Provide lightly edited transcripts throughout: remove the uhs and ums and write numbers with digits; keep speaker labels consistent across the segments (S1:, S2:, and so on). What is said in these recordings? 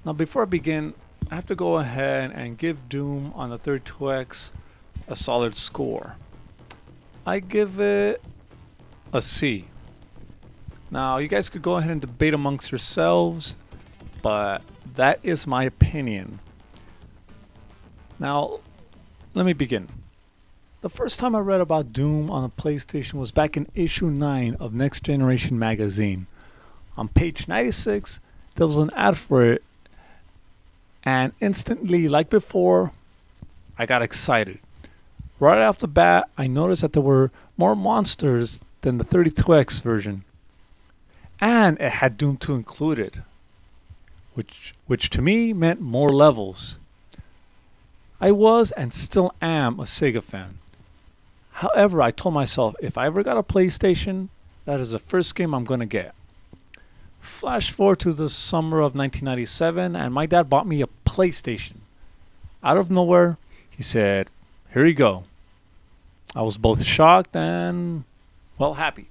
S1: Now before I begin, I have to go ahead and give Doom on the 32X a solid score. I give it a C. Now you guys could go ahead and debate amongst yourselves, but that is my opinion. Now, let me begin. The first time I read about Doom on the PlayStation was back in issue 9 of Next Generation magazine. On page 96, there was an ad for it, and instantly, like before, I got excited. Right off the bat, I noticed that there were more monsters than the 32X version, and it had Doom 2 included, which to me meant more levels. I was and still am a Sega fan. However, I told myself if I ever got a PlayStation, that is the first game I'm going to get. Flash forward to the summer of 1997, and my dad bought me a PlayStation. Out of nowhere, he said, "Here you go." I was both shocked and, well, happy.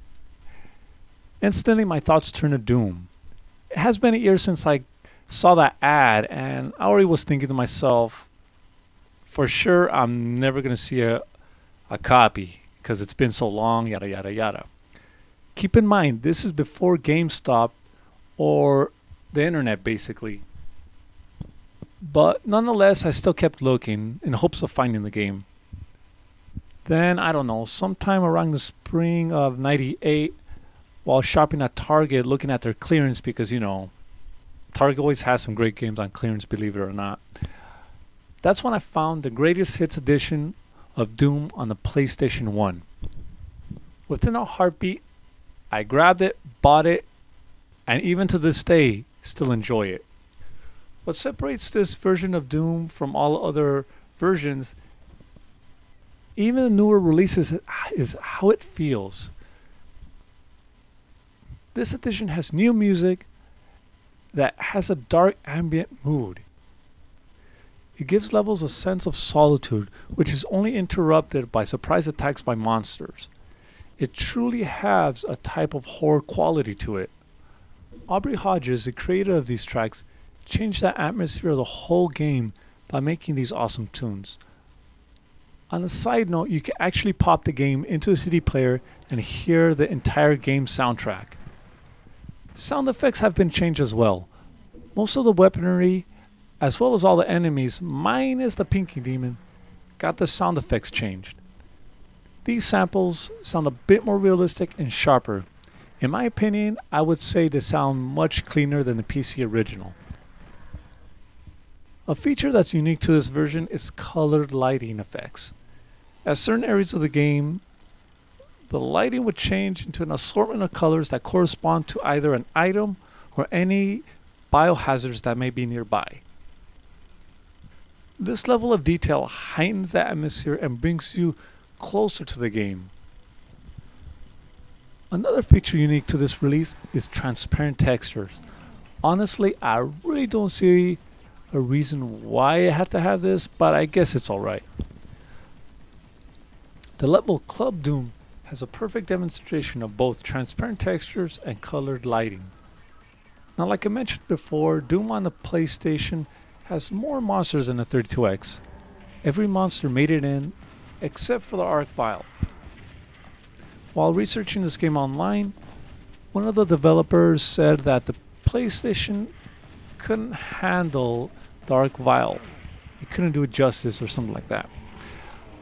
S1: Instantly, my thoughts turned to Doom. It has been a year since I saw that ad, and I already was thinking to myself, for sure, I'm never going to see a copy because it's been so long, yada, yada, yada. Keep in mind, this is before GameStop or the internet, basically. But nonetheless, I still kept looking in hopes of finding the game. Then, I don't know, sometime around the spring of 98, while shopping at Target looking at their clearance, because, you know, Target always has some great games on clearance, believe it or not. That's when I found the greatest hits edition of Doom on the PlayStation 1. Within a heartbeat, I grabbed it, bought it, and even to this day, still enjoy it. What separates this version of Doom from all other versions, even the newer releases, is how it feels. This edition has new music that has a dark ambient mood. It gives levels a sense of solitude, which is only interrupted by surprise attacks by monsters. It truly has a type of horror quality to it. Aubrey Hodges, the creator of these tracks, changed the atmosphere of the whole game by making these awesome tunes. On a side note, you can actually pop the game into a CD player and hear the entire game soundtrack. Sound effects have been changed as well. Most of the weaponry, as well as all the enemies, minus the Pinky Demon, got the sound effects changed. These samples sound a bit more realistic and sharper. In my opinion, I would say they sound much cleaner than the PC original. A feature that's unique to this version is colored lighting effects. At certain areas of the game, the lighting would change into an assortment of colors that correspond to either an item or any biohazards that may be nearby. This level of detail heightens the atmosphere and brings you closer to the game. Another feature unique to this release is transparent textures. Honestly, I really don't see a reason why I had to have this, but I guess it's alright. The level Club Doom has a perfect demonstration of both transparent textures and colored lighting. Now, like I mentioned before, Doom on the PlayStation has more monsters than the 32X. Every monster made it in, except for the Arc Vial. While researching this game online, one of the developers said that the PlayStation couldn't handle the Arc Vial. It couldn't do it justice or something like that.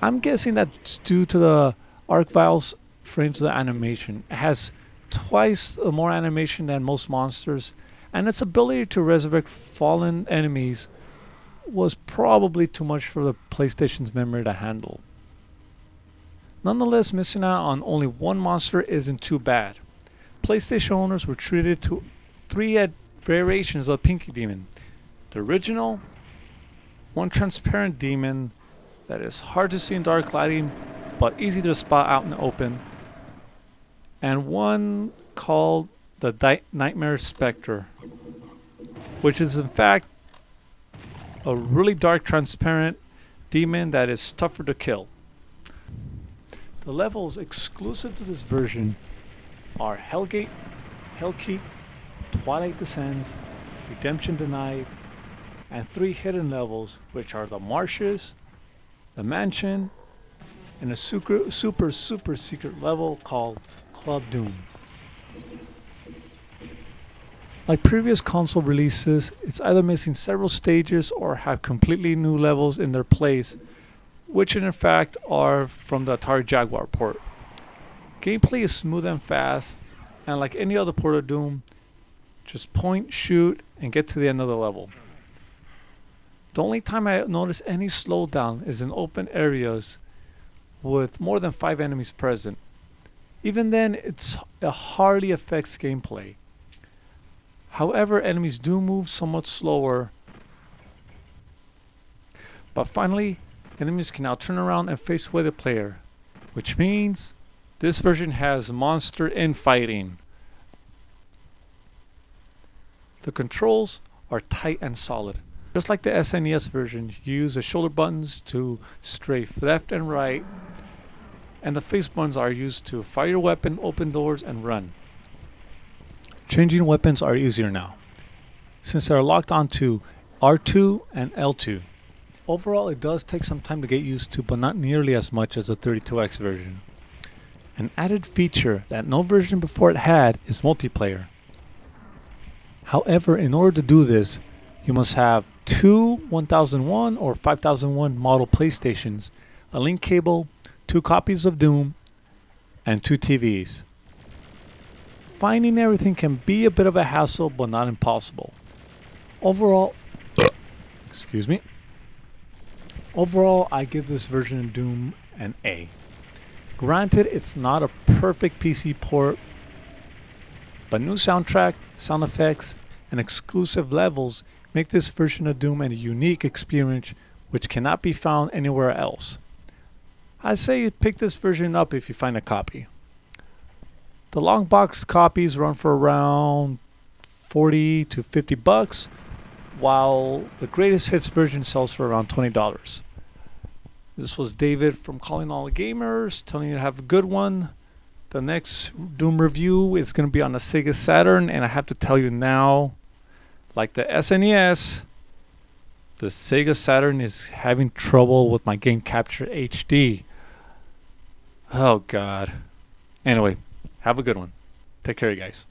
S1: I'm guessing that's due to the Arc Vial's frames of the animation. It has twice more animation than most monsters, and its ability to resurrect fallen enemies was probably too much for the PlayStation's memory to handle. Nonetheless, missing out on only one monster isn't too bad. PlayStation owners were treated to 3 variations of Pinky Demon. The original, one transparent demon that is hard to see in dark lighting but easy to spot out in the open, and one called the Nightmare Spectre, which is in fact a really dark transparent demon that is tougher to kill. The levels exclusive to this version are Hellgate, Hellkeep, Twilight Descends, Redemption Denied, and 3 hidden levels, which are the marshes, the mansion, and a super secret level called Club Doom. Like previous console releases, it's either missing several stages or have completely new levels in their place, which in fact are from the Atari Jaguar port. Gameplay is smooth and fast, and like any other port of Doom, just point, shoot, and get to the end of the level. The only time I notice any slowdown is in open areas with more than 5 enemies present. Even then, it hardly affects gameplay. However, enemies do move somewhat slower. But finally, enemies can now turn around and face away the player, which means this version has monster infighting. The controls are tight and solid. Just like the SNES version, you use the shoulder buttons to strafe left and right, and the face buttons are used to fire your weapon, open doors, and run. Changing weapons are easier now, since they are locked onto R2 and L2. Overall, it does take some time to get used to, but not nearly as much as the 32X version. An added feature that no version before it had is multiplayer. However, in order to do this, you must have 2 1001 or 5001 model PlayStations, a link cable, 2 copies of Doom, and 2 TVs. Finding everything can be a bit of a hassle, but not impossible. Overall, Overall, I give this version of Doom an A. Granted, it's not a perfect PC port, but new soundtrack, sound effects, and exclusive levels make this version of Doom a unique experience which cannot be found anywhere else. I say pick this version up if you find a copy. The long box copies run for around 40 to 50 bucks, while the greatest hits version sells for around $20. This was David from Calling All the Gamers, telling you to have a good one. The next Doom review is going to be on the Sega Saturn, and I have to tell you now, like the SNES, the Sega Saturn is having trouble with my Game Capture HD. Oh God. Anyway, have a good one. Take care, you guys.